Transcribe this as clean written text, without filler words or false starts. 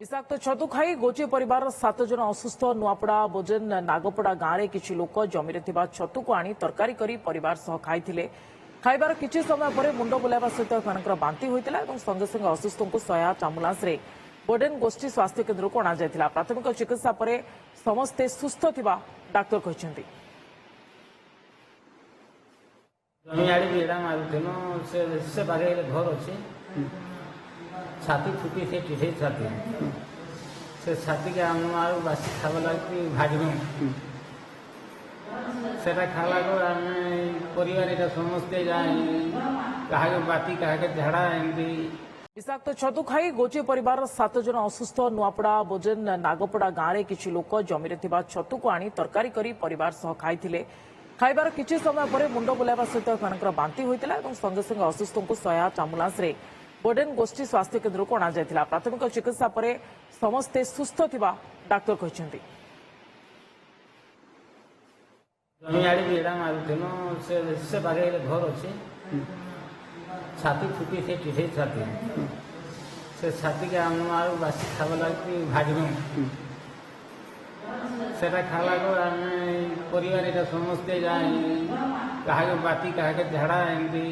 विषाक्त छतु खाई गोचे परिवार 7 जन असुस्थ नुआपड़ा बोजेन नागपड़ा गांव में किसी लोक जमी छतु को आनी तरकारी करी परिवार सह खाई खाइबार किछि समय पर मुंड बुलाइबा सहित एमानकर बांति होइतिला एवं संगे संगे असुस्थ को 108 आम्बुलांस रे बोडेन गोष्ठी स्वास्थ्य केन्द्र को अणाଯାଇଥିଲା प्राथमिक चिकित्सा पर समस्ते सुस्थ थिबा डाक्टर कहछन्ती। जमियाड़ी बेड़ा मारुथेनो से बागे घर अच्छे छाती फुटी से टिठे छाती से छाती के आम मारू बासी खावा लगी भाजनु सेटा खाला को आम परिवार एटा समस्ते जाए कहा बाती कहा झाड़ा एमती विषाक्त छतु खाई गोचे परिवार 7 जन असुस्थ नुआपड़ा बोजेन नागपड़ा गांव में किसी लोक जमी छतु को आनी तरकारी करी परिवार सह खाई खाइबार किछि समय पर मुंड बुलाइबा सहित एमानकर बांति होइतिला एवं संगे संगे असुस्थ को 108 आम्बुलांस रे बोडेन गोष्ठी स्वास्थ्य केन्द्र को अणाଯାଇଥିଲା प्राथमिक चिकित्सा पर समस्ते सुस्थ थिबा डाक्टर कहछन्ती। जमियाड़ी बेड़ा मारुथेनो से बागे घर अच्छे छाती फुटी से टिठे छाती से छाती के आम मारू बासी खावा लगी भाजनु सेटा खाला को आम परिवार एटा समस्ते जाए कहा बाती कहा झाड़ा एमती